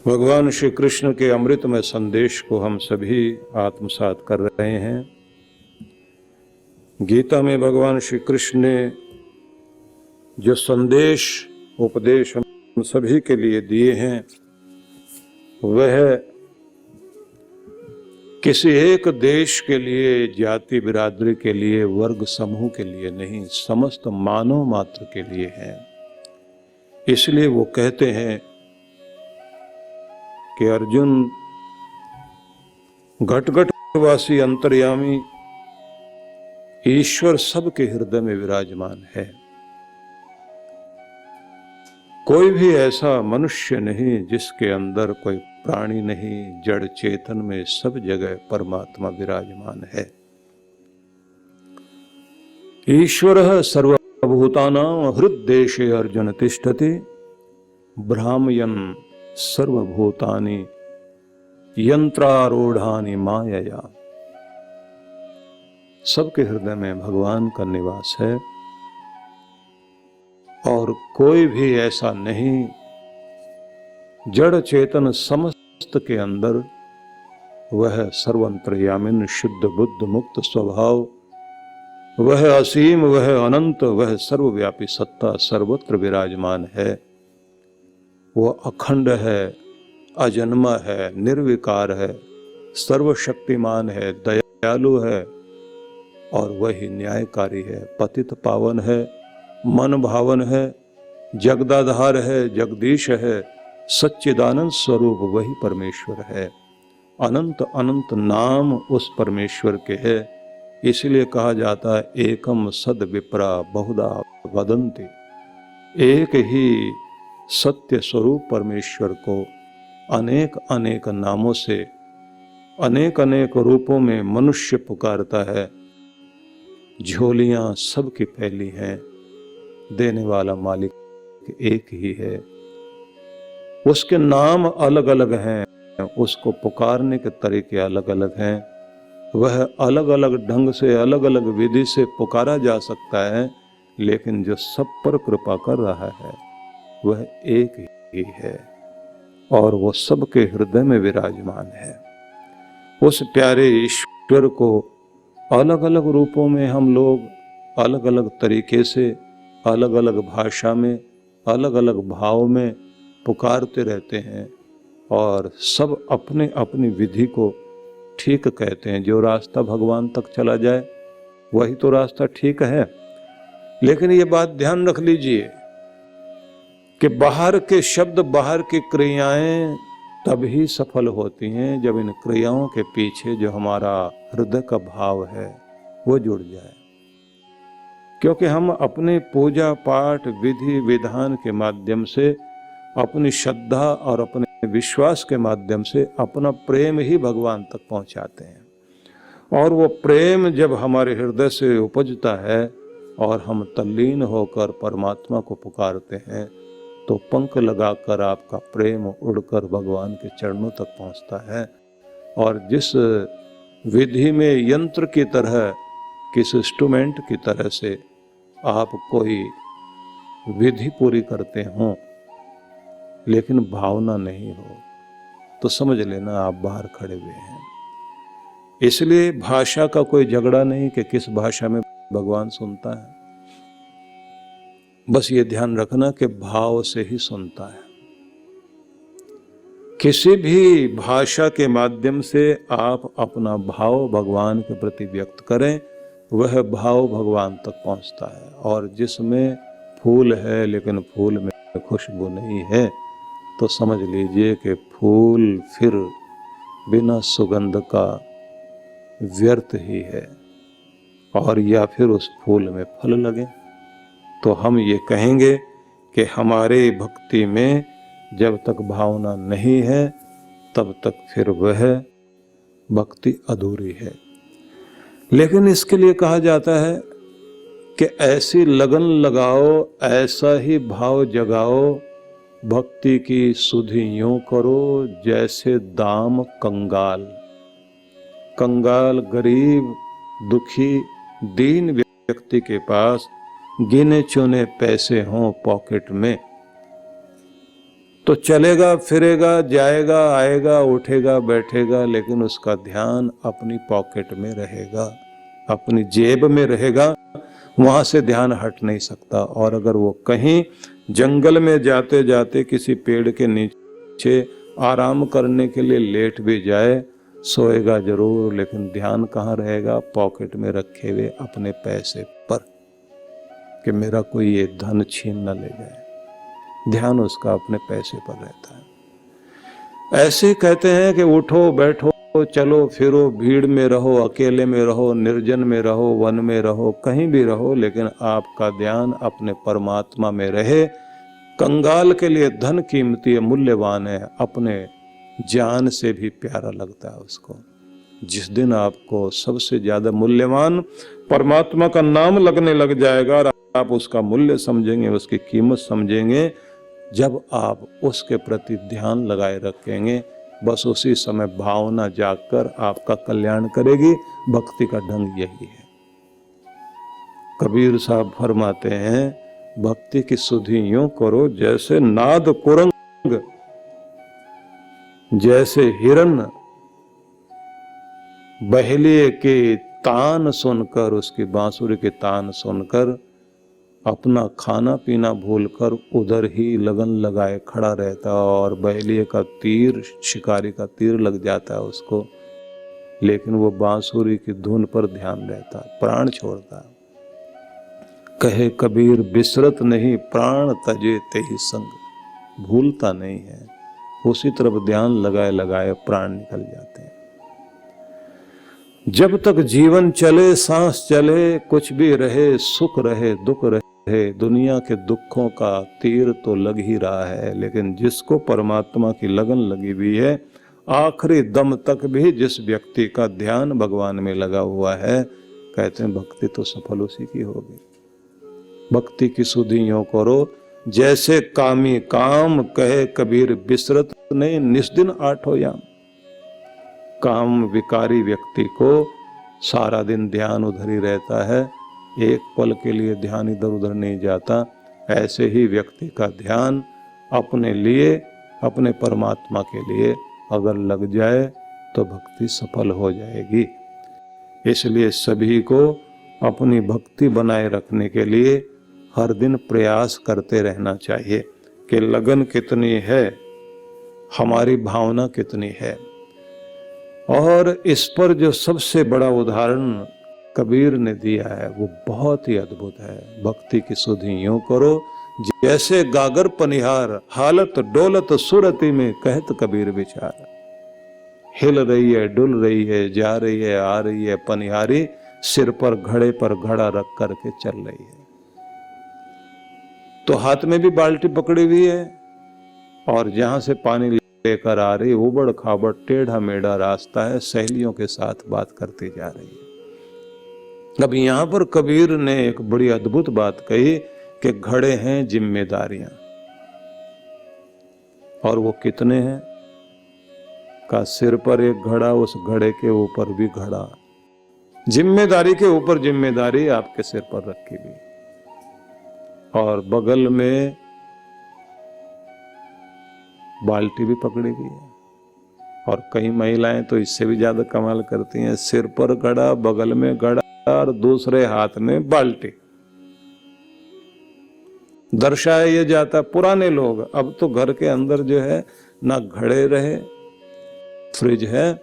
भगवान श्री कृष्ण के अमृतमय संदेश को हम सभी आत्मसात कर रहे हैं। गीता में भगवान श्री कृष्ण ने जो संदेश उपदेश हम सभी के लिए दिए हैं वह किसी एक देश के लिए, जाति बिरादरी के लिए, वर्ग समूह के लिए नहीं, समस्त मानव मात्र के लिए है। इसलिए वो कहते हैं कि अर्जुन, घट घट वासी अंतर्यामी ईश्वर सबके हृदय में विराजमान है। कोई भी ऐसा मनुष्य नहीं जिसके अंदर कोई प्राणी नहीं, जड़ चेतन में सब जगह परमात्मा विराजमान है। ईश्वरः सर्वभूतानां हृद्देशे अर्जुन तिष्ठति भ्रामयन् सर्वभूतानि यंत्रारूढ़ानि मायया। सबके हृदय में भगवान का निवास है और कोई भी ऐसा नहीं, जड़ चेतन समस्त के अंदर वह सर्वंतर्यामिन शुद्ध बुद्ध मुक्त स्वभाव, वह असीम, वह अनंत, वह सर्वव्यापी सत्ता सर्वत्र विराजमान है। वह अखंड है, अजन्मा है, निर्विकार है, सर्वशक्तिमान है, दयालु है और वही न्यायकारी है, पतित पावन है, मन भावन है, जगदाधार है, जगदीश है, सच्चिदानंद स्वरूप वही परमेश्वर है। अनंत अनंत नाम उस परमेश्वर के है। इसलिए कहा जाता है एकम सद विप्रा बहुधा वदन्ति। एक ही सत्य स्वरूप परमेश्वर को अनेक अनेक नामों से, अनेक अनेक रूपों में मनुष्य पुकारता है। झोलियां सबकी फैली हैं, देने वाला मालिक एक ही है। उसके नाम अलग अलग हैं, उसको पुकारने के तरीके अलग अलग हैं। वह अलग अलग ढंग से, अलग अलग विधि से पुकारा जा सकता है, लेकिन जो सब पर कृपा कर रहा है वह एक ही है और वो सबके हृदय में विराजमान है। उस प्यारे ईश्वर को अलग अलग रूपों में हम लोग अलग अलग तरीके से, अलग अलग भाषा में, अलग अलग भाव में पुकारते रहते हैं और सब अपने अपनी विधि को ठीक कहते हैं। जो रास्ता भगवान तक चला जाए वही तो रास्ता ठीक है। लेकिन ये बात ध्यान रख लीजिए कि बाहर के शब्द, बाहर की क्रियाएं तभी सफल होती हैं जब इन क्रियाओं के पीछे जो हमारा हृदय का भाव है वो जुड़ जाए। क्योंकि हम अपने पूजा पाठ विधि विधान के माध्यम से, अपनी श्रद्धा और अपने विश्वास के माध्यम से अपना प्रेम ही भगवान तक पहुंचाते हैं। और वो प्रेम जब हमारे हृदय से उपजता है और हम तल्लीन होकर परमात्मा को पुकारते हैं तो पंख लगाकर आपका प्रेम उड़कर भगवान के चरणों तक पहुंचता है। और जिस विधि में यंत्र की तरह, किस इंस्ट्रूमेंट की तरह से आप कोई विधि पूरी करते हो लेकिन भावना नहीं हो तो समझ लेना आप बाहर खड़े हुए हैं। इसलिए भाषा का कोई झगड़ा नहीं कि किस भाषा में भगवान सुनता है। बस ये ध्यान रखना कि भाव से ही सुनता है। किसी भी भाषा के माध्यम से आप अपना भाव भगवान के प्रति व्यक्त करें, वह भाव भगवान तक पहुंचता है। और जिसमें फूल है लेकिन फूल में खुशबू नहीं है तो समझ लीजिए कि फूल फिर बिना सुगंध का व्यर्थ ही है। और या फिर उस फूल में फल लगे तो हम ये कहेंगे कि हमारे भक्ति में जब तक भावना नहीं है तब तक फिर वह भक्ति अधूरी है। लेकिन इसके लिए कहा जाता है कि ऐसी लगन लगाओ, ऐसा ही भाव जगाओ, भक्ति की सुधि यूं करो जैसे दाम कंगाल। कंगाल, गरीब, दुखी, दीन व्यक्ति के पास गिने चुने पैसे हों पॉकेट में तो चलेगा फिरेगा, जाएगा आएगा, उठेगा बैठेगा, लेकिन उसका ध्यान अपनी पॉकेट में रहेगा, अपनी जेब में रहेगा, वहां से ध्यान हट नहीं सकता। और अगर वो कहीं जंगल में जाते जाते किसी पेड़ के नीचे आराम करने के लिए लेट भी जाए, सोएगा जरूर, लेकिन ध्यान कहाँ रहेगा? पॉकेट में रखे हुए अपने पैसे पर, कि मेरा कोई ये धन छीन न ले जाए। ध्यान उसका अपने पैसे पर रहता है। ऐसे कहते हैं कि उठो बैठो चलो फिरो, भीड़ में रहो, अकेले में रहो, निर्जन में रहो, वन में रहो, कहीं भी रहो, लेकिन आपका ध्यान अपने परमात्मा में रहे। कंगाल के लिए धन कीमती है, मूल्यवान है, अपने जान से भी प्यारा लगता है उसको। जिस दिन आपको सबसे ज्यादा मूल्यवान परमात्मा का नाम लगने लग जाएगा और आप उसका मूल्य समझेंगे, उसकी कीमत समझेंगे, जब आप उसके प्रति ध्यान लगाए रखेंगे, बस उसी समय भावना जागकर आपका कल्याण करेगी। भक्ति का ढंग यही है। कबीर साहब फरमाते हैं, भक्ति की सुधि यूं करो जैसे नाद कुरंग, जैसे हिरन बहेलिए के तान सुनकर, उसकी बांसुरी के तान सुनकर अपना खाना पीना भूलकर उधर ही लगन लगाए खड़ा रहता, और बहेलिए का तीर, शिकारी का तीर लग जाता है उसको, लेकिन वो बांसुरी की धुन पर ध्यान रहता, प्राण छोड़ता। कहे कबीर बिसरत नहीं प्राण तजे ते ही संग, भूलता नहीं है, उसी तरफ ध्यान लगाए लगाए प्राण निकल जाते हैं। जब तक जीवन चले, सांस चले, कुछ भी रहे, सुख रहे दुख रहे, दुनिया के दुखों का तीर तो लग ही रहा है, लेकिन जिसको परमात्मा की लगन लगी हुई है, आखिरी दम तक भी जिस व्यक्ति का ध्यान भगवान में लगा हुआ है, कहते हैं भक्ति तो सफल उसी की होगी। भक्ति की सुधि यूं करो जैसे कामी काम, कहे कबीर बिसरत नहीं निस्दिन आठो याम। काम विकारी व्यक्ति को सारा दिन ध्यान उधर ही रहता है, एक पल के लिए ध्यान इधर उधर नहीं जाता। ऐसे ही व्यक्ति का ध्यान अपने लिए, अपने परमात्मा के लिए अगर लग जाए तो भक्ति सफल हो जाएगी। इसलिए सभी को अपनी भक्ति बनाए रखने के लिए हर दिन प्रयास करते रहना चाहिए कि लगन कितनी है, हमारी भावना कितनी है। और इस पर जो सबसे बड़ा उदाहरण कबीर ने दिया है वो बहुत ही अद्भुत है। भक्ति की सुधि यूं करो जैसे गागर पनिहार, हालत डोलत सुरती में कहत कबीर विचार। हिल रही है, डुल रही है, जा रही है, आ रही है पनिहारी, सिर पर घड़े पर घड़ा रख करके चल रही है। तो हाथ में भी बाल्टी पकड़ी हुई है और जहां से पानी लेकर आ रही, उबड़ खाबड़ टेढ़ा मेढ़ा रास्ता है, सहेलियों के साथ बात करती जा रही है। अब यहां पर कबीर ने एक बड़ी अद्भुत बात कही कि घड़े हैं जिम्मेदारियां, और वो कितने हैं? का सिर पर एक घड़ा, उस घड़े के ऊपर भी घड़ा, जिम्मेदारी के ऊपर जिम्मेदारी आपके सिर पर रखी हुई, और बगल में बाल्टी भी पकड़ी हुई है। और कई महिलाएं तो इससे भी ज्यादा कमाल करती हैं, सिर पर घड़ा, बगल में घड़ा और दूसरे हाथ में बाल्टी। दर्शाया यह जाता, पुराने लोग, अब तो घर के अंदर जो है ना घड़े रहे, फ्रिज है,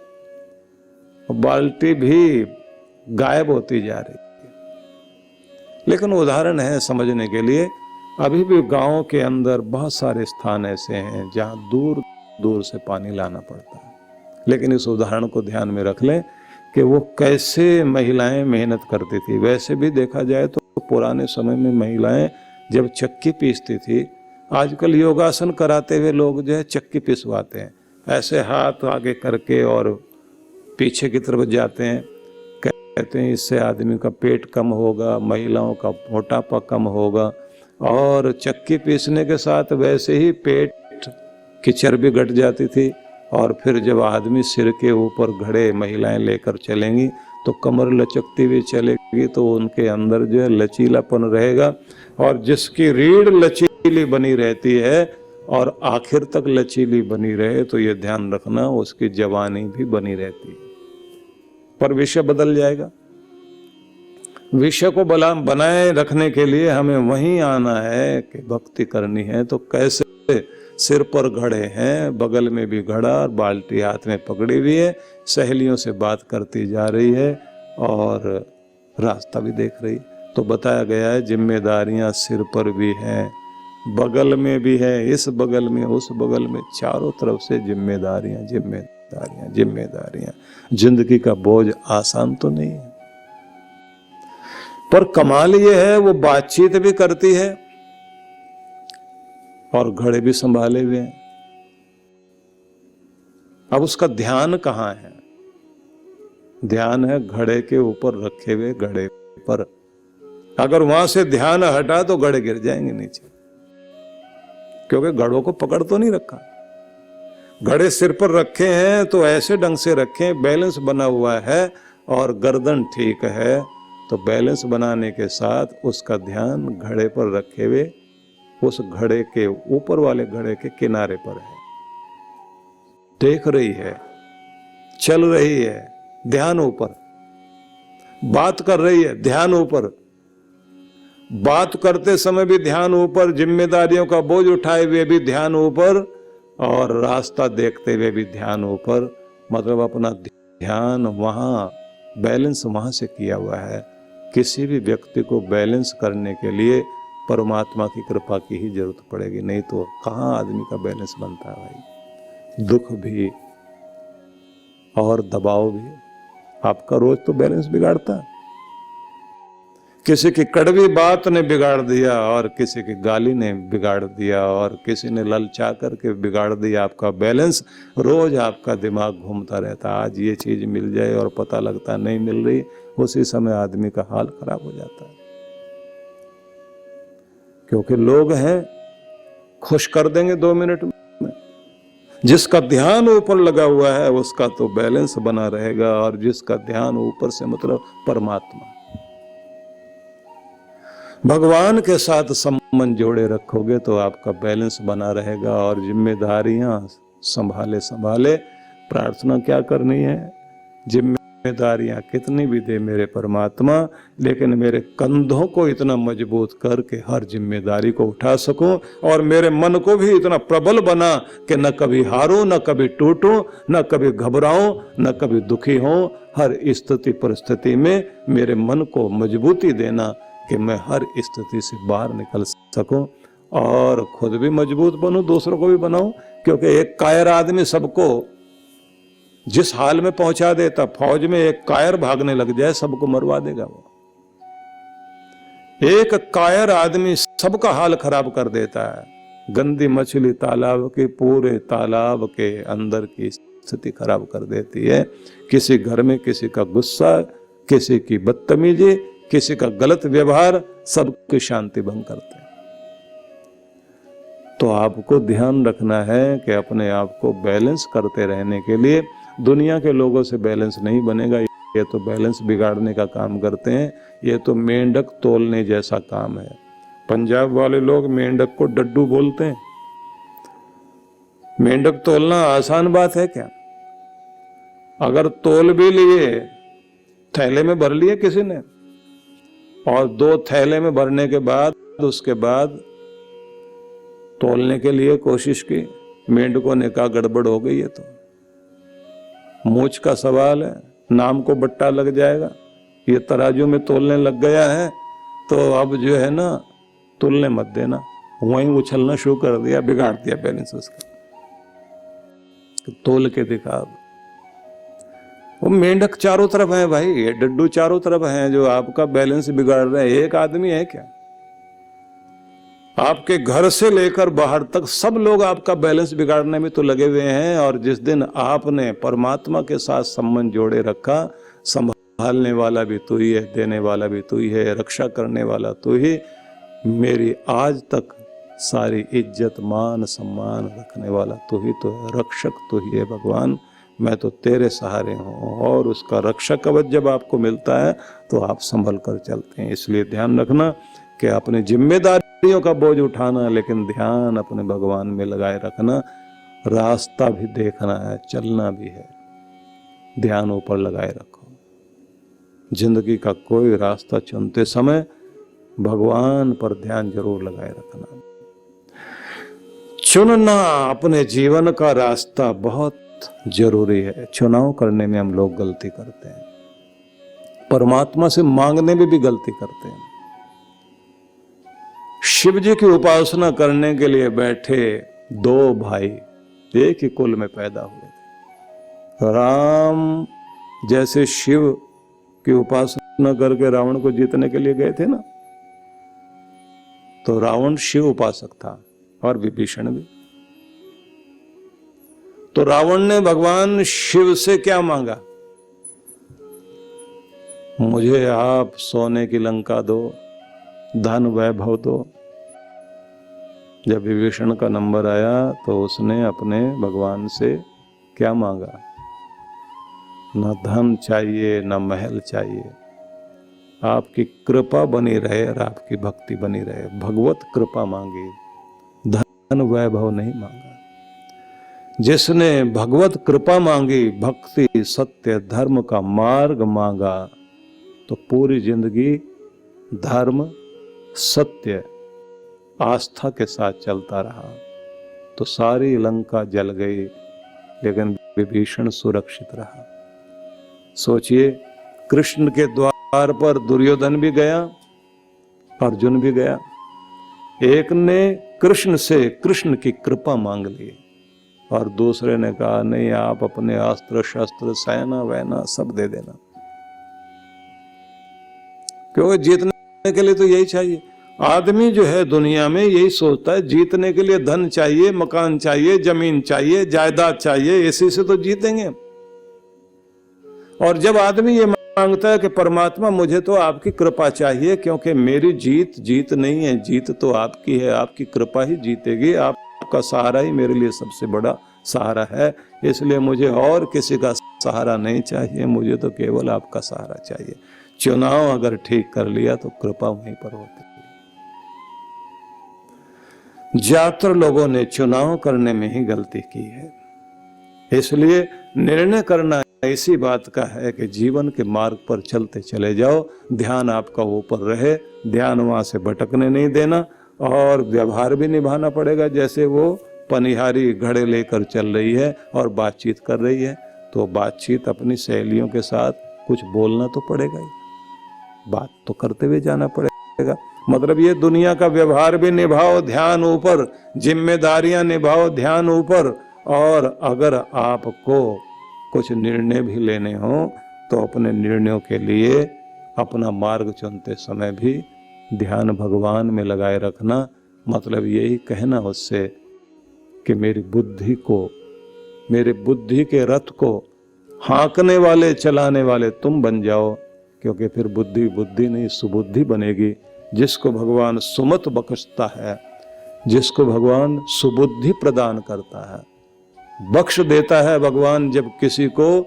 बाल्टी भी गायब होती जा रही है। लेकिन उदाहरण है समझने के लिए, अभी भी गांव के अंदर बहुत सारे स्थान ऐसे हैं जहां दूर दूर से पानी लाना पड़ता है। लेकिन इस उदाहरण को ध्यान में रख लें कि वो कैसे महिलाएं मेहनत करती थी। वैसे भी देखा जाए तो पुराने समय में महिलाएं जब चक्की पीसती थी, आजकल योगासन कराते हुए लोग जो है चक्की पिसवाते हैं, ऐसे हाथ आगे करके और पीछे की तरफ जाते हैं, कहते हैं इससे आदमी का पेट कम होगा, महिलाओं का मोटापा कम होगा। और चक्की पीसने के साथ वैसे ही पेट की चर्बी घट जाती थी। और फिर जब आदमी सिर के ऊपर घड़े महिलाएं लेकर चलेंगी तो कमर लचकती हुई चलेगी, तो उनके अंदर जो है लचीलापन रहेगा, और जिसकी रीढ़ लचीली बनी रहती है और आखिर तक लचीली बनी रहे तो ये ध्यान रखना उसकी जवानी भी बनी रहती है। पर विषय बदल जाएगा। विषय को बनाए रखने के लिए हमें वहीं आना है कि भक्ति करनी है। तो कैसे? सिर पर घड़े हैं, बगल में भी घड़ा और बाल्टी हाथ में पकड़ी हुई है, सहेलियों से बात करती जा रही है और रास्ता भी देख रही है। तो बताया गया है जिम्मेदारियां सिर पर भी हैं, बगल में भी है, इस बगल में, उस बगल में, चारों तरफ से जिम्मेदारियां जिम्मेदारियां जिम्मेदारियां। जिंदगी का बोझ आसान तो नहीं है, पर कमाल ये है वो बातचीत भी करती है और घड़े भी संभाले हुए हैं। अब उसका ध्यान कहां है? ध्यान है घड़े के ऊपर रखे हुए घड़े पर। अगर वहां से ध्यान हटा तो घड़े गिर जाएंगे नीचे, क्योंकि घड़ों को पकड़ तो नहीं रखा। घड़े सिर पर रखे हैं तो ऐसे ढंग से रखें, बैलेंस बना हुआ है और गर्दन ठीक है, तो बैलेंस बनाने के साथ उसका ध्यान घड़े पर रखे हुए उस घड़े के ऊपर वाले घड़े के किनारे पर है। देख रही है, चल रही है, ध्यान ऊपर। बात कर रही है, ध्यान ऊपर। बात करते समय भी ध्यान ऊपर, जिम्मेदारियों का बोझ उठाए हुए भी ध्यान ऊपर और रास्ता देखते हुए भी ध्यान ऊपर। मतलब अपना ध्यान वहां, बैलेंस वहां से किया हुआ है। किसी भी व्यक्ति को बैलेंस करने के लिए परमात्मा की कृपा की ही जरूरत पड़ेगी, नहीं तो कहां आदमी का बैलेंस बनता है भाई। दुख भी और दबाव भी आपका रोज तो बैलेंस बिगाड़ता है। किसी की कड़वी बात ने बिगाड़ दिया और किसी की गाली ने बिगाड़ दिया और किसी ने ललचा करके बिगाड़ दिया आपका बैलेंस। रोज आपका दिमाग घूमता रहता, आज ये चीज मिल जाए और पता लगता नहीं मिल रही, उसी समय आदमी का हाल खराब हो जाता है। क्योंकि लोग हैं खुश कर देंगे 2 मिनट में। जिसका ध्यान ऊपर लगा हुआ है उसका तो बैलेंस बना रहेगा, और जिसका ध्यान ऊपर से मतलब परमात्मा, भगवान के साथ संबंध जोड़े रखोगे तो आपका बैलेंस बना रहेगा। और जिम्मेदारियां संभाले संभाले प्रार्थना क्या करनी है? जिम्मेदारियां कितनी भी दे मेरे परमात्मा, लेकिन मेरे कंधों को इतना मजबूत करके हर जिम्मेदारी को उठा सकूं, और मेरे मन को भी इतना प्रबल बना कि न कभी हारूं, न कभी टूटूं, न कभी घबराऊं, न कभी दुखी हों। हर स्थिति परिस्थिति में मेरे मन को मजबूती देना कि मैं हर स्थिति से बाहर निकल सकूं और खुद भी मजबूत बनूं, दूसरों को भी बनाऊं। क्योंकि एक कायर आदमी सबको जिस हाल में पहुंचा देता, फौज में एक कायर भागने लग जाए सबको मरवा देगा वो। एक कायर आदमी सबका हाल खराब कर देता है। गंदी मछली तालाब के पूरे तालाब के अंदर की स्थिति खराब कर देती है। किसी घर में किसी का गुस्सा, किसी की बदतमीजी, किसी का गलत व्यवहार सबकी शांति भंग करते हैं। तो आपको ध्यान रखना है कि अपने आप को बैलेंस करते रहने के लिए, दुनिया के लोगों से बैलेंस नहीं बनेगा। ये तो बैलेंस बिगाड़ने का काम करते हैं, ये तो मेंढक तोलने जैसा काम है। पंजाब वाले लोग मेंढक को डड्डू बोलते हैं। मेंढक तोलना आसान बात है क्या? अगर तोल भी लिए, थैले में भर लिए किसी ने, और 2 थैले में भरने के बाद उसके बाद तोलने के लिए कोशिश की, मेंढकों ने कहा गड़बड़ हो गई है, तो मूछ का सवाल है, नाम को बट्टा लग जाएगा, ये तराजू में तोलने लग गया है, तो अब जो है ना तुलने मत देना। वहीं उछलना शुरू कर दिया, बिगाड़ दिया बैलेंस उसका। तोल के दिखा। वो मेंढक चारों तरफ है भाई, ये डड्डू चारों तरफ हैं जो आपका बैलेंस बिगाड़ रहे हैं। एक आदमी है क्या? आपके घर से लेकर बाहर तक सब लोग आपका बैलेंस बिगाड़ने में तो लगे हुए हैं। और जिस दिन आपने परमात्मा के साथ संबंध जोड़े रखा, संभालने वाला भी तू ही है, देने वाला भी तू ही है, रक्षा करने वाला तू ही, मेरी आज तक सारी इज्जत मान सम्मान रखने वाला तू ही तो है, रक्षक तू ही है भगवान। मैं तो तेरे सहारे हूँ। और उसका रक्षक कवच जब आपको मिलता है तो आप संभल कर चलते हैं। इसलिए ध्यान रखना कि अपनी जिम्मेदारियों का बोझ उठाना, लेकिन ध्यान अपने भगवान में लगाए रखना, रास्ता भी देखना है, चलना भी है, ध्यान ऊपर लगाए रखो। जिंदगी का कोई रास्ता चुनते समय भगवान पर ध्यान जरूर लगाए रखना। चुनना अपने जीवन का रास्ता बहुत जरूरी है। चुनाव करने में हम लोग गलती करते हैं, परमात्मा से मांगने में भी गलती करते हैं। शिव जी की उपासना करने के लिए बैठे दो भाई एक ही कुल में पैदा हुए थे। राम जैसे शिव की उपासना करके रावण को जीतने के लिए गए थे ना, तो रावण शिव उपासक था और विभीषण भी। तो रावण ने भगवान शिव से क्या मांगा? मुझे आप सोने की लंका दो, धन वैभव दो। जब विभीषण का नंबर आया तो उसने अपने भगवान से क्या मांगा? न धन चाहिए, न महल चाहिए, आपकी कृपा बनी रहे और आपकी भक्ति बनी रहे। भगवत कृपा मांगी, धन वैभव नहीं मांगा। जिसने भगवत कृपा मांगी, भक्ति, सत्य, धर्म का मार्ग मांगा, तो पूरी जिंदगी धर्म, सत्य, आस्था के साथ चलता रहा। तो सारी लंका जल गई, लेकिन विभीषण सुरक्षित रहा। सोचिए, कृष्ण के द्वार पर दुर्योधन भी गया, अर्जुन भी गया। एक ने कृष्ण से कृष्ण की कृपा मांग ली और दूसरे ने कहा नहीं, आप अपने अस्त्र शस्त्र, सेना वैना सब दे देना, क्योंकि जीतने के लिए तो यही चाहिए। आदमी जो है दुनिया में यही सोचता है, जीतने के लिए धन चाहिए, मकान चाहिए, जमीन चाहिए, जायदाद चाहिए, इसी से तो जीतेंगे। और जब आदमी ये मांगता है कि परमात्मा मुझे तो आपकी कृपा चाहिए, क्योंकि मेरी जीत नहीं है, जीत तो आपकी है, आपकी कृपा ही जीतेगी, आपका सहारा ही मेरे लिए सबसे बड़ा सहारा है, इसलिए मुझे और किसी का सहारा नहीं चाहिए, मुझे तो केवल आपका सहारा चाहिए। चुनाव अगर ठीक कर लिया तो कृपा वहीं पर होती है। ज्यादातर लोगों ने चुनाव करने में ही गलती की है। इसलिए निर्णय करना इसी बात का है कि जीवन के मार्ग पर चलते चले जाओ, ध्यान आपका ऊपर रहे, ध्यान वहां से भटकने नहीं देना, और व्यवहार भी निभाना पड़ेगा। जैसे वो पनिहारी घड़े लेकर चल रही है और बातचीत कर रही है, तो बातचीत अपनी सहेलियों के साथ कुछ बोलना तो पड़ेगा ही, बात तो करते हुए जाना पड़ेगा। मतलब ये दुनिया का व्यवहार भी निभाओ, ध्यान ऊपर, जिम्मेदारियां निभाओ, ध्यान ऊपर। और अगर आपको कुछ निर्णय भी लेने हो तो अपने निर्णयों के लिए अपना मार्ग चुनते समय भी ध्यान भगवान में लगाए रखना। मतलब यही कहना उससे कि मेरी बुद्धि को, मेरे बुद्धि के रथ को हाँकने वाले, चलाने वाले तुम बन जाओ, क्योंकि फिर बुद्धि बुद्धि नहीं, सुबुद्धि बनेगी। जिसको भगवान सुमत बख्शता है, जिसको भगवान सुबुद्धि प्रदान करता है, बख्श देता है भगवान जब किसी को,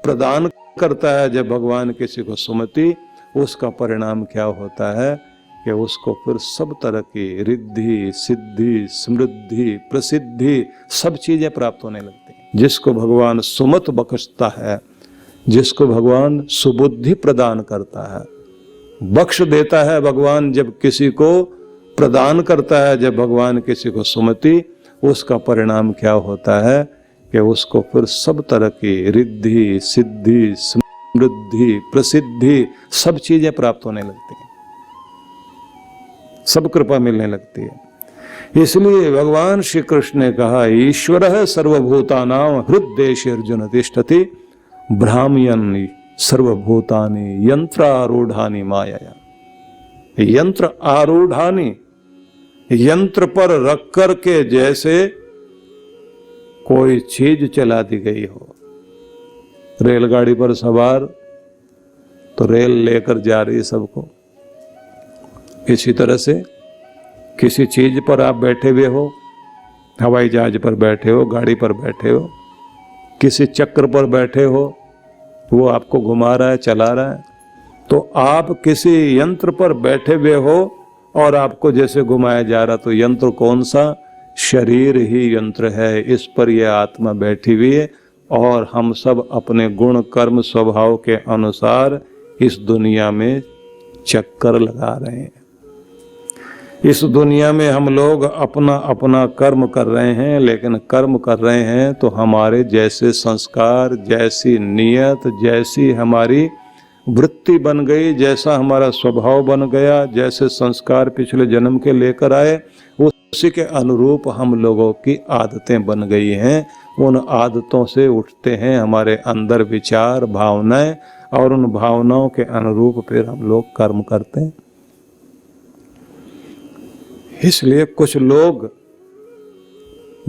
प्रदान करता है जब भगवान किसी को सुमति, उसका परिणाम क्या होता है कि उसको फिर सब तरह की रिद्धि, सिद्धि, समृद्धि, प्रसिद्धि सब चीजें प्राप्त होने लगती हैं। जिसको भगवान सुमत बख्शता है, जिसको भगवान सुबुद्धि प्रदान करता है, बख्श देता है भगवान जब किसी को, प्रदान करता है जब भगवान किसी को सुमति, उसका परिणाम क्या होता है कि उसको फिर सब तरह की रिद्धि, सिद्धि, समृद्धि, प्रसिद्धि सब चीजें प्राप्त होने लगती हैं, सब कृपा मिलने लगती है। इसलिए भगवान श्री कृष्ण ने कहा, ईश्वरः सर्वभूतानां हृद्देशेर्जुन तिष्ठति भ्राम्यन् सर्वभूतानि यंत्रारूढ़ानि मायया। यंत्र आरूढ़ानि, यंत्र पर रख कर के जैसे कोई चीज चला दी गई हो। रेलगाड़ी पर सवार तो रेल लेकर जा रही है सबको, इसी तरह से किसी चीज पर आप बैठे हुए हो, हवाई जहाज पर बैठे हो, गाड़ी पर बैठे हो, किसी चक्र पर बैठे हो, वो आपको घुमा रहा है, चला रहा है, तो आप किसी यंत्र पर बैठे हुए हो और आपको जैसे घुमाया जा रहा, तो यंत्र कौन सा? शरीर ही यंत्र है। इस पर यह आत्मा बैठी हुई है और हम सब अपने गुण कर्म स्वभाव के अनुसार इस दुनिया में चक्कर लगा रहे हैं। इस दुनिया में हम लोग अपना अपना कर्म कर रहे हैं, लेकिन कर्म कर रहे हैं तो हमारे जैसे संस्कार, जैसी नियत, जैसी हमारी वृत्ति बन गई, जैसा हमारा स्वभाव बन गया, जैसे संस्कार पिछले जन्म के लेकर आए, उसी के अनुरूप हम लोगों की आदतें बन गई हैं। उन आदतों से उठते हैं हमारे अंदर विचार, भावनाएं, और उन भावनाओं के अनुरूप फिर हम लोग कर्म करते हैं। इसलिए कुछ लोग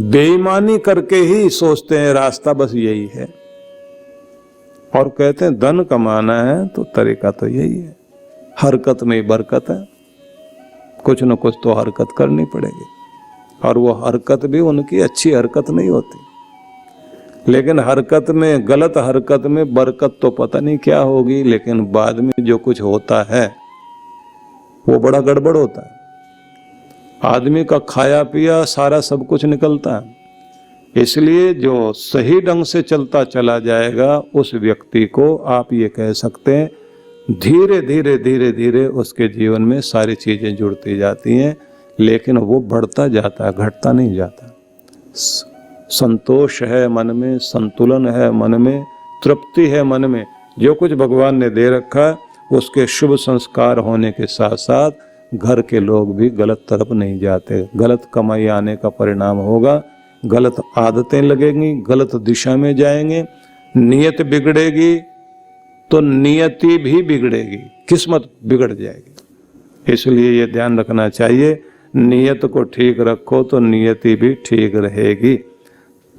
बेईमानी करके ही सोचते हैं रास्ता बस यही है, और कहते हैं धन कमाना है तो तरीका तो यही है, हरकत में ही बरकत है, कुछ न कुछ तो हरकत करनी पड़ेगी। और वो हरकत भी उनकी अच्छी हरकत नहीं होती, लेकिन हरकत में, गलत हरकत में बरकत तो पता नहीं क्या होगी, लेकिन बाद में जो कुछ होता है वो बड़ा गड़बड़ होता है। आदमी का खाया पिया सारा सब कुछ निकलता है। इसलिए जो सही ढंग से चलता चला जाएगा, उस व्यक्ति को आप ये कह सकते हैं धीरे धीरे धीरे धीरे उसके जीवन में सारी चीजें जुड़ती जाती हैं, लेकिन वो बढ़ता जाता है, घटता नहीं जाता। संतोष है मन में, संतुलन है मन में, तृप्ति है मन में। जो कुछ भगवान ने दे रखा है, उसके शुभ संस्कार होने के साथ साथ घर के लोग भी गलत तरफ नहीं जाते। गलत कमाई आने का परिणाम होगा, गलत आदतें लगेंगी, गलत दिशा में जाएंगे, नियत बिगड़ेगी तो नियति भी बिगड़ेगी, किस्मत बिगड़ जाएगी। इसलिए ये ध्यान रखना चाहिए, नियत को ठीक रखो तो नियति भी ठीक रहेगी।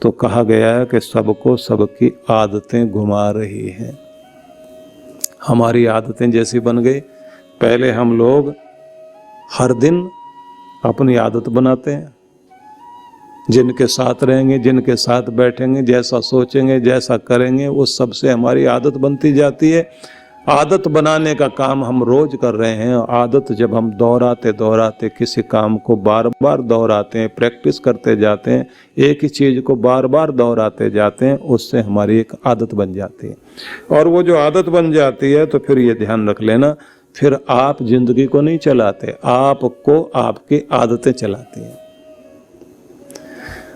तो कहा गया है कि सबको सबकी आदतें घुमा रही हैं। हमारी आदतें जैसी बन गई, पहले हम लोग हर दिन अपनी आदत बनाते हैं, जिनके साथ रहेंगे, जिनके साथ बैठेंगे, जैसा सोचेंगे, जैसा करेंगे, उस सब से हमारी आदत बनती जाती है। आदत बनाने का काम हम रोज कर रहे हैं। आदत जब हम दोहराते दोहराते किसी काम को बार बार दोहराते हैं, प्रैक्टिस करते जाते हैं, एक ही चीज को बार बार दोहराते जाते हैं, उससे हमारी एक आदत बन जाती है। और वो जो आदत बन जाती है, तो फिर ये ध्यान रख लेना, फिर आप जिंदगी को नहीं चलाते, आपको आपकी आदतें चलाती हैं।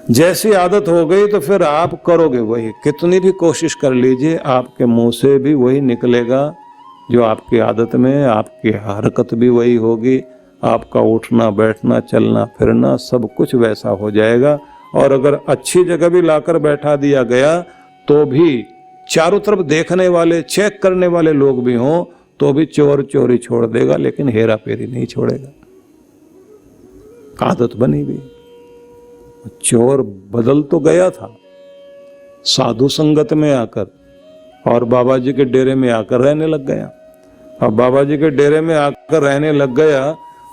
जैसी आदत हो गई तो फिर आप करोगे वही, कितनी भी कोशिश कर लीजिए, आपके मुंह से भी वही निकलेगा जो आपकी आदत में है, आपकी हरकत भी वही होगी, आपका उठना बैठना चलना फिरना सब कुछ वैसा हो जाएगा। और अगर अच्छी जगह भी लाकर बैठा दिया गया तो भी चारों तरफ देखने वाले, चेक करने वाले लोग भी हों तो भी चोर चोरी छोड़ देगा, लेकिन हेरा फेरी नहीं छोड़ेगा। आदत बनी हुई। चोर बदल तो गया था साधु संगत में आकर, और बाबा जी के डेरे में आकर रहने लग गया। अब बाबा जी के डेरे में आकर रहने लग गया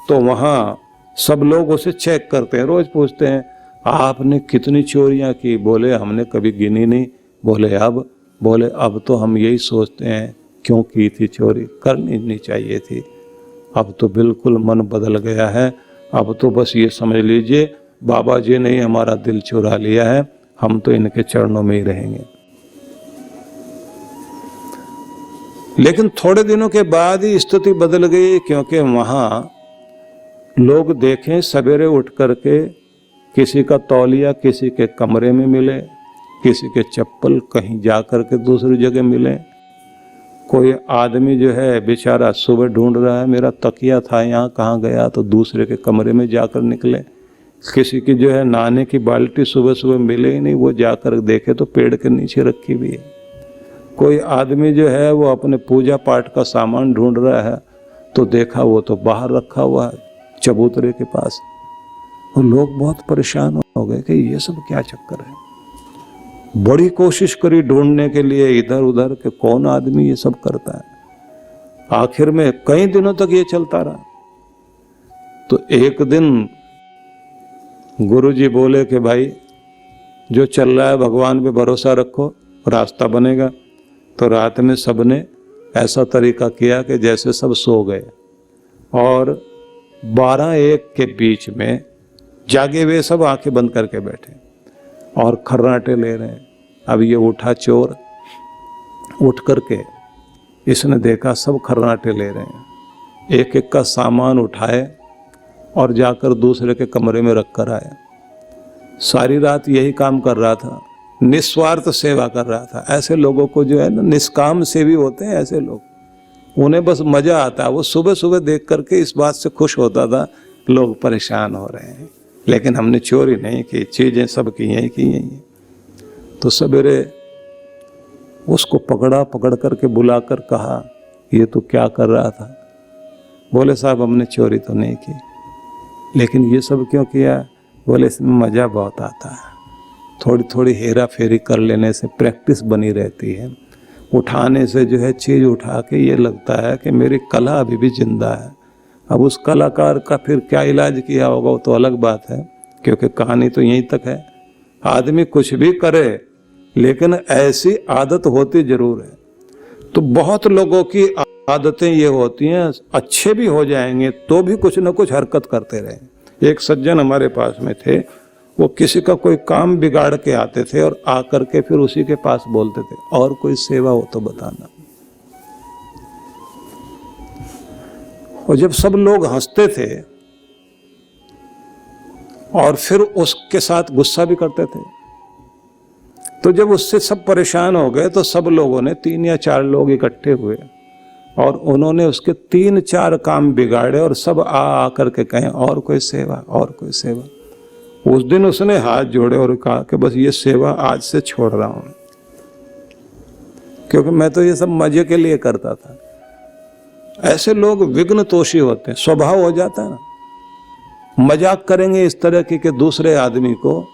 तो वहां सब लोग उसे चेक करते हैं, रोज पूछते हैं आपने कितनी चोरियां की? बोले हमने कभी गिनी नहीं। बोले अब तो हम यही सोचते हैं क्यों की थी चोरी, करनी नहीं चाहिए थी। अब तो बिल्कुल मन बदल गया है, अब तो बस ये समझ लीजिए बाबा जी ने ही हमारा दिल चुरा लिया है, हम तो इनके चरणों में ही रहेंगे। लेकिन थोड़े दिनों के बाद ही स्थिति बदल गई, क्योंकि वहां लोग देखें सवेरे उठ करके किसी का तौलिया किसी के कमरे में मिले, किसी के चप्पल कहीं जा करके दूसरी जगह मिले। कोई आदमी जो है बेचारा सुबह ढूंढ रहा है मेरा तकिया था यहाँ कहाँ गया, तो दूसरे के कमरे में जाकर निकले। किसी की जो है नहाने की बाल्टी सुबह सुबह मिले ही नहीं, वो जाकर देखे तो पेड़ के नीचे रखी हुई है। कोई आदमी जो है वो अपने पूजा पाठ का सामान ढूंढ रहा है तो देखा वो तो बाहर रखा हुआ है चबूतरे के पास। और लोग बहुत परेशान हो गए कि ये सब क्या चक्कर है। बड़ी कोशिश करी ढूंढने के लिए इधर उधर कि कौन आदमी ये सब करता है। आखिर में कई दिनों तक ये चलता रहा। तो एक दिन गुरुजी बोले कि भाई जो चल रहा है भगवान पे भरोसा रखो, रास्ता बनेगा। तो रात में सबने ऐसा तरीका किया कि जैसे सब सो गए, और 12-1 के बीच में जागे हुए सब आंखें बंद करके बैठे और खर्राटे ले रहे हैं। अब ये उठा चोर, उठ करके इसने देखा सब खर्राटे ले रहे हैं, एक एक का सामान उठाए और जाकर दूसरे के कमरे में रख कर आया। सारी रात यही काम कर रहा था, निस्वार्थ सेवा कर रहा था। ऐसे लोगों को जो है ना, निष्काम सेवी होते हैं ऐसे लोग, उन्हें बस मजा आता है। वो सुबह सुबह देख करके इस बात से खुश होता था लोग परेशान हो रहे हैं, लेकिन हमने चोरी नहीं की, चीजें सब की यही की यही। तो सवेरे उसको पकड़ करके बुलाकर कहा, ये तो क्या कर रहा था? बोले साहब हमने चोरी तो नहीं की, लेकिन ये सब क्यों किया? बोले इसमें मजा बहुत आता है, थोड़ी थोड़ी हेरा फेरी कर लेने से प्रैक्टिस बनी रहती है। उठाने से जो है चीज उठा के ये लगता है कि मेरी कला अभी भी जिंदा है। अब उस कलाकार का फिर क्या इलाज किया होगा वो तो अलग बात है, क्योंकि कहानी तो यहीं तक है। आदमी कुछ भी करे लेकिन ऐसी आदत होती जरूर है। तो बहुत लोगों की आदतें ये होती हैं, अच्छे भी हो जाएंगे तो भी कुछ न कुछ हरकत करते रहे। एक सज्जन हमारे पास में थे, वो किसी का कोई काम बिगाड़ के आते थे और आकर के फिर उसी के पास बोलते थे, और कोई सेवा हो तो बताना। और जब सब लोग हंसते थे और फिर उसके साथ गुस्सा भी करते थे, तो जब उससे सब परेशान हो गए तो सब लोगों ने 3 या 4 लोग इकट्ठे हुए और उन्होंने उसके 3-4 काम बिगाड़े और सब आ करके कहें और कोई सेवा, और कोई सेवा। उस दिन उसने हाथ जोड़े और कहा कि बस ये सेवा आज से छोड़ रहा हूं, क्योंकि मैं तो ये सब मजे के लिए करता था। ऐसे लोग विघ्न तोषी होते हैं, स्वभाव हो जाता है ना। मजाक करेंगे इस तरह की कि दूसरे आदमी को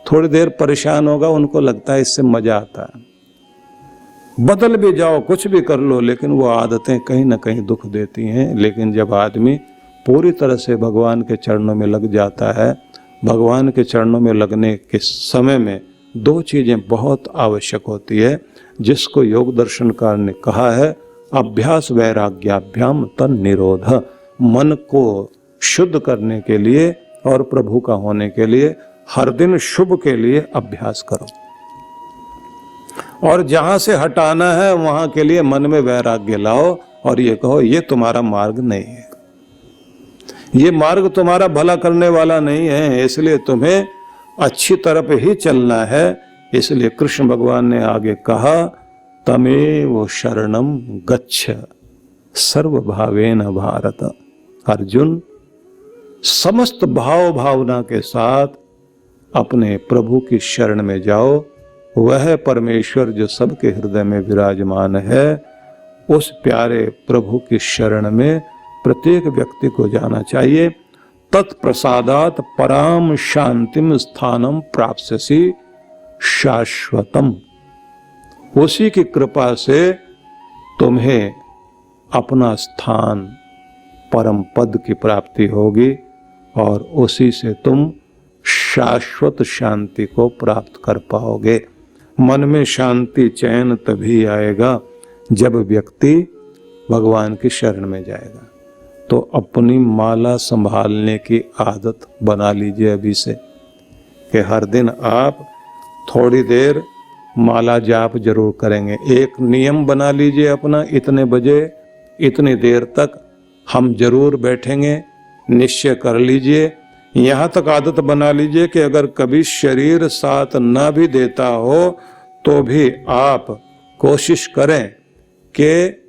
थोड़ी देर परेशान होगा, उनको लगता है इससे मजा आता है। बदल भी जाओ, कुछ भी कर लो, लेकिन वो आदतें कहीं ना कहीं दुख देती हैं। लेकिन जब आदमी पूरी तरह से भगवान के चरणों में लग जाता है, भगवान के चरणों में लगने के समय में 2 चीजें बहुत आवश्यक होती है, जिसको योग दर्शनकार ने कहा है अभ्यास वैराग्याभ्याम तन निरोध। मन को शुद्ध करने के लिए और प्रभु का होने के लिए हर दिन शुभ के लिए अभ्यास करो, और जहां से हटाना है वहां के लिए मन में वैराग्य लाओ और ये कहो ये तुम्हारा मार्ग नहीं है, ये मार्ग तुम्हारा भला करने वाला नहीं है, इसलिए तुम्हें अच्छी तरफ ही चलना है। इसलिए कृष्ण भगवान ने आगे कहा तमेव शरणम गच्छ सर्वभावेन भारत। अर्जुन, समस्त भाव भावना के साथ अपने प्रभु की शरण में जाओ। वह परमेश्वर जो सबके हृदय में विराजमान है, उस प्यारे प्रभु की शरण में प्रत्येक व्यक्ति को जाना चाहिए। तत्प्रसादात पराम शांतिम स्थानम प्राप्स्यसि शाश्वतम। उसी की कृपा से तुम्हें अपना स्थान परम पद की प्राप्ति होगी और उसी से तुम शाश्वत शांति को प्राप्त कर पाओगे। मन में शांति चैन तभी आएगा जब व्यक्ति भगवान की शरण में जाएगा। तो अपनी माला संभालने की आदत बना लीजिए अभी से, कि हर दिन आप थोड़ी देर माला जाप जरूर करेंगे। एक नियम बना लीजिए अपना, इतने बजे इतनी देर तक हम जरूर बैठेंगे, निश्चय कर लीजिए। यहाँ तक आदत बना लीजिए कि अगर कभी शरीर साथ ना भी देता हो तो भी आप कोशिश करें कि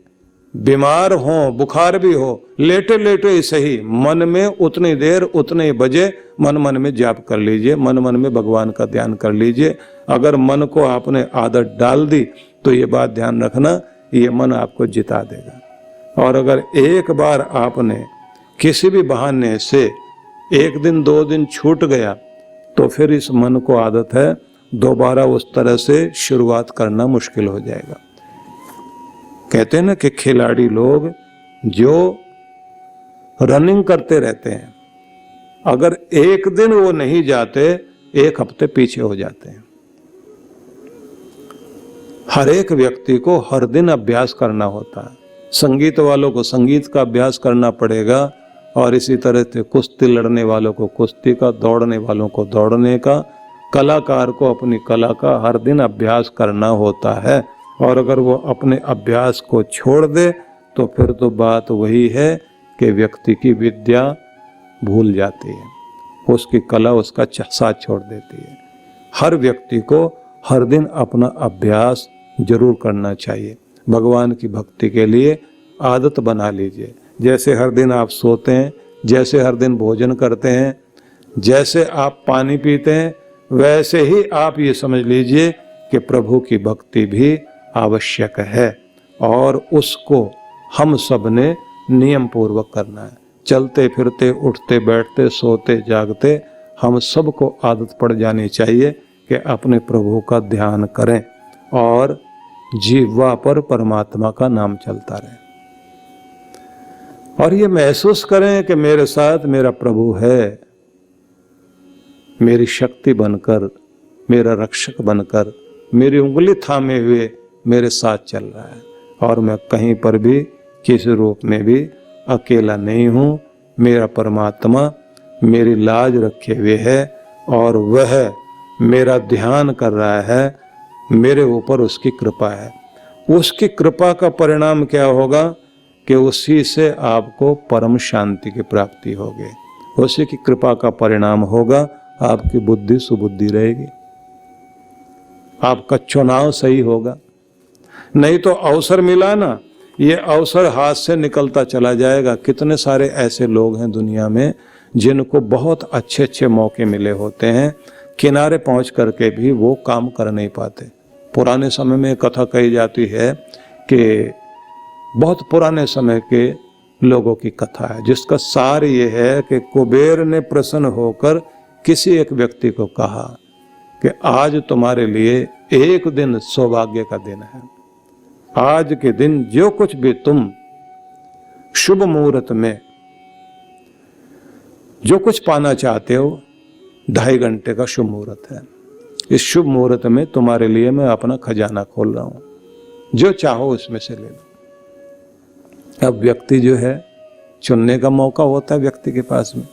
बीमार हो, बुखार भी हो, लेटे लेटे ही सही, मन में उतनी देर उतने बजे मन मन में जाप कर लीजिए, मन मन में भगवान का ध्यान कर लीजिए। अगर मन को आपने आदत डाल दी तो ये बात ध्यान रखना, ये मन आपको जिता देगा। और अगर एक बार आपने किसी भी बहाने से 1 दिन 2 दिन छूट गया तो फिर इस मन को आदत है दोबारा उस तरह से शुरुआत करना मुश्किल हो जाएगा। कहते हैं ना कि खिलाड़ी लोग जो रनिंग करते रहते हैं, अगर एक दिन वो नहीं जाते 1 हफ्ते पीछे हो जाते हैं। हर एक व्यक्ति को हर दिन अभ्यास करना होता है। संगीत वालों को संगीत का अभ्यास करना पड़ेगा और इसी तरह से कुश्ती लड़ने वालों को कुश्ती का, दौड़ने वालों को दौड़ने का, कलाकार को अपनी कला का हर दिन अभ्यास करना होता है। और अगर वो अपने अभ्यास को छोड़ दे तो फिर तो बात वही है कि व्यक्ति की विद्या भूल जाती है, उसकी कला उसका साथ छोड़ देती है। हर व्यक्ति को हर दिन अपना अभ्यास जरूर करना चाहिए। भगवान की भक्ति के लिए आदत बना लीजिए। जैसे हर दिन आप सोते हैं, जैसे हर दिन भोजन करते हैं, जैसे आप पानी पीते हैं, वैसे ही आप ये समझ लीजिए कि प्रभु की भक्ति भी आवश्यक है और उसको हम सब ने नियम पूर्वक करना है। चलते फिरते, उठते बैठते, सोते जागते हम सबको आदत पड़ जानी चाहिए कि अपने प्रभु का ध्यान करें और जीवा पर परमात्मा का नाम चलता रहे और ये महसूस करें कि मेरे साथ मेरा प्रभु है, मेरी शक्ति बनकर, मेरा रक्षक बनकर, मेरी उंगली थामे हुए मेरे साथ चल रहा है और मैं कहीं पर भी किसी रूप में भी अकेला नहीं हूँ। मेरा परमात्मा मेरी लाज रखे हुए है और वह मेरा ध्यान कर रहा है, मेरे ऊपर उसकी कृपा है। उसकी कृपा का परिणाम क्या होगा कि उसी से आपको परम शांति की प्राप्ति होगी। उसी की कृपा का परिणाम होगा आपकी बुद्धि सुबुद्धि रहेगी, आपका चुनाव सही होगा। नहीं तो अवसर मिला ना, ये अवसर हाथ से निकलता चला जाएगा। कितने सारे ऐसे लोग हैं दुनिया में जिनको बहुत अच्छे अच्छे मौके मिले होते हैं, किनारे पहुंच करके भी वो काम कर नहीं पाते। पुराने समय में कथा कही जाती है कि बहुत पुराने समय के लोगों की कथा है जिसका सार ये है कि कुबेर ने प्रसन्न होकर किसी एक व्यक्ति को कहा कि आज तुम्हारे लिए एक दिन सौभाग्य का दिन है। आज के दिन जो कुछ भी तुम शुभ मुहूर्त में जो कुछ पाना चाहते हो, 2.5 घंटे का शुभ मुहूर्त है। इस शुभ मुहूर्त में तुम्हारे लिए मैं अपना खजाना खोल रहा हूं, जो चाहो उसमें से ले लो। अब व्यक्ति जो है चुनने का मौका होता है व्यक्ति के पास में।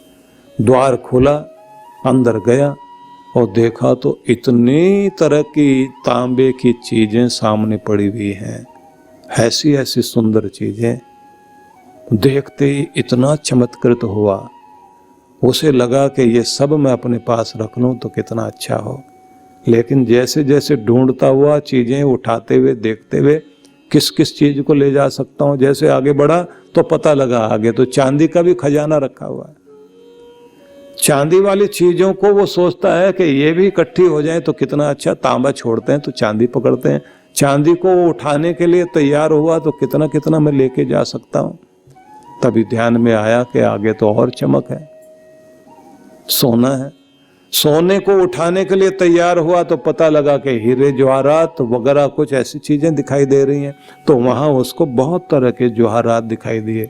द्वार खोला, अंदर गया और देखा तो इतनी तरह की तांबे की चीजें सामने पड़ी हुई हैं, ऐसी ऐसी सुंदर चीजें। देखते ही इतना चमत्कृत हुआ, उसे लगा कि ये सब मैं अपने पास रख लूं तो कितना अच्छा हो। लेकिन जैसे जैसे ढूंढता हुआ, चीजें उठाते हुए, देखते हुए किस किस चीज को ले जा सकता हूं, जैसे आगे बढ़ा तो पता लगा आगे तो चांदी का भी खजाना रखा हुआ है। चांदी वाली चीजों को वो सोचता है कि ये भी इकट्ठी हो जाए तो कितना अच्छा। तांबा छोड़ते हैं तो चांदी पकड़ते हैं। चांदी को उठाने के लिए तैयार हुआ तो कितना कितना मैं लेके जा सकता हूं। तभी ध्यान में आया कि आगे तो और चमक है, सोना है। सोने को उठाने के लिए तैयार हुआ तो पता लगा कि हीरे जवाहरात वगैरह कुछ ऐसी चीजें दिखाई दे रही हैं। तो वहां उसको बहुत तरह के जवाहरात दिखाई दिए,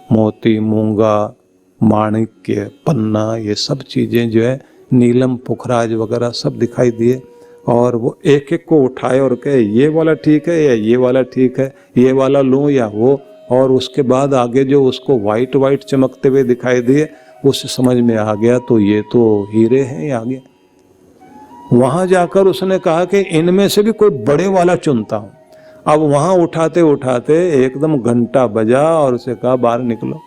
मोती, मूंगा, माणिक्य, पन्ना, ये सब चीजें जो है, नीलम, पुखराज वगैरह सब दिखाई दिए। और वो एक एक को उठाए और कहे ये वाला ठीक है या ये वाला ठीक है, ये वाला लूं या वो। और उसके बाद आगे जो उसको वाइट वाइट चमकते हुए दिखाई दिए, उससे समझ में आ गया तो ये तो हीरे हैं आगे। वहां जाकर उसने कहा कि इनमें से भी कोई बड़े वाला चुनता हूं। अब वहां उठाते उठाते एकदम घंटा बजा और उसे कहा बाहर निकलो,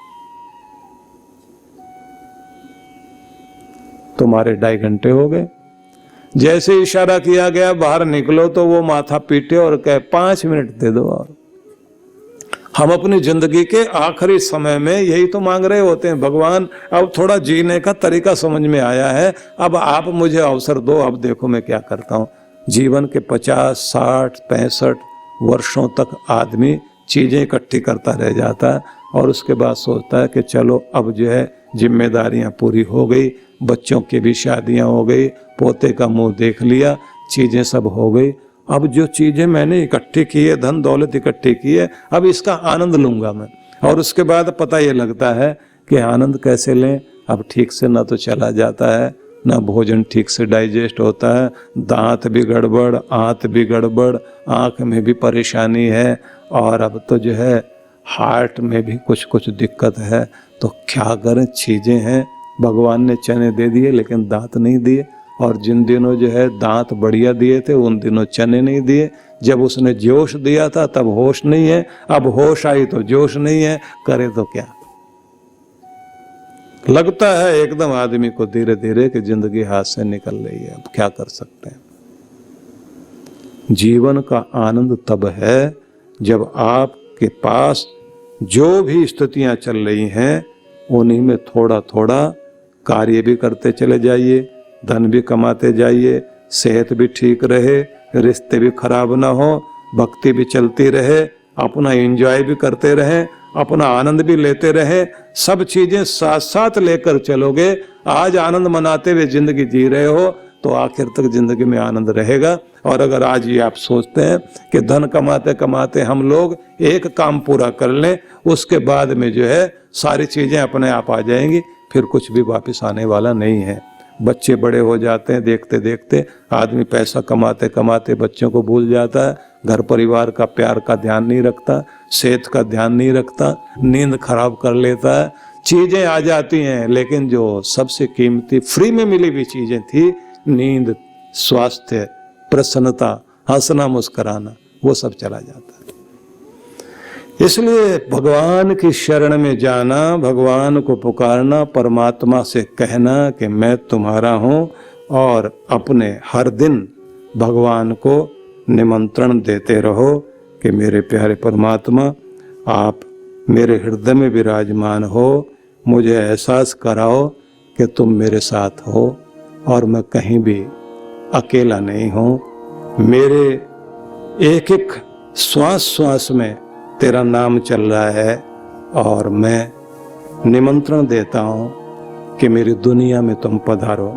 तुम्हारे 2.5 घंटे हो गए। जैसे इशारा किया गया बाहर निकलो तो वो माथा पीटे और कहे 5 मिनट दे दो। और हम अपनी जिंदगी के आखिरी समय में यही तो मांग रहे होते हैं, भगवान अब थोड़ा जीने का तरीका समझ में आया है, अब आप मुझे अवसर दो, अब देखो मैं क्या करता हूँ। जीवन के 50, 60, 65 वर्षों तक आदमी चीजें इकट्ठी करता रह जाता है और उसके बाद सोचता है कि चलो अब जो है जिम्मेदारियां पूरी हो गई, बच्चों की भी शादियां हो गई, पोते का मुंह देख लिया, चीजें सब हो गई। अब जो चीजें मैंने इकट्ठी की है, धन दौलत इकट्ठी की है, अब इसका आनंद लूंगा मैं। और उसके बाद पता ये लगता है कि आनंद कैसे लें। अब ठीक से ना तो चला जाता है, ना भोजन ठीक से डाइजेस्ट होता है, दांत भी गड़बड़, आंत भी गड़बड़, आंख में भी परेशानी है। और अब तो जो है हार्ट में भी कुछ कुछ दिक्कत है, तो क्या करें, चीजें हैं। भगवान ने चने दे दिए लेकिन दांत नहीं दिए, और जिन दिनों जो है दांत बढ़िया दिए थे उन दिनों चने नहीं दिए। जब उसने जोश दिया था तब होश नहीं है, अब होश आई तो जोश नहीं है, करे तो क्या। लगता है एकदम आदमी को धीरे धीरे कि जिंदगी हाथ से निकल रही है, अब क्या कर सकते हैं। जीवन का आनंद तब है जब आपके पास जो भी स्थितियां चल रही हैं उन्हीं में थोड़ा थोड़ा कार्य भी करते चले जाइए, धन भी कमाते जाइए, सेहत भी ठीक रहे, रिश्ते भी खराब ना हो, भक्ति भी चलती रहे, अपना एंजॉय भी करते रहें, अपना आनंद भी लेते रहें। सब चीजें साथ साथ लेकर चलोगे, आज आनंद मनाते हुए जिंदगी जी रहे हो तो आखिर तक जिंदगी में आनंद रहेगा। और अगर आज ये आप सोचते हैं कि धन कमाते कमाते हम लोग एक काम पूरा कर लें, उसके बाद में जो है सारी चीजें अपने आप आ जाएंगी, फिर कुछ भी वापस आने वाला नहीं है। बच्चे बड़े हो जाते हैं, देखते देखते आदमी पैसा कमाते कमाते बच्चों को भूल जाता है, घर परिवार का प्यार का ध्यान नहीं रखता, सेहत का ध्यान नहीं रखता, नींद खराब कर लेता है, चीजें आ जाती हैं। लेकिन जो सबसे कीमती फ्री में मिली हुई चीजें थी, नींद, स्वास्थ्य, प्रसन्नता, हंसना मुस्कुराना, वो सब चला जाता है। इसलिए भगवान की शरण में जाना, भगवान को पुकारना, परमात्मा से कहना कि मैं तुम्हारा हूँ, और अपने हर दिन भगवान को निमंत्रण देते रहो कि मेरे प्यारे परमात्मा, आप मेरे हृदय में विराजमान हो, मुझे एहसास कराओ कि तुम मेरे साथ हो और मैं कहीं भी अकेला नहीं हूँ। मेरे एक एक श्वास श्वास में तेरा नाम चल रहा है, और मैं निमंत्रण देता हूँ कि मेरी दुनिया में तुम पधारो।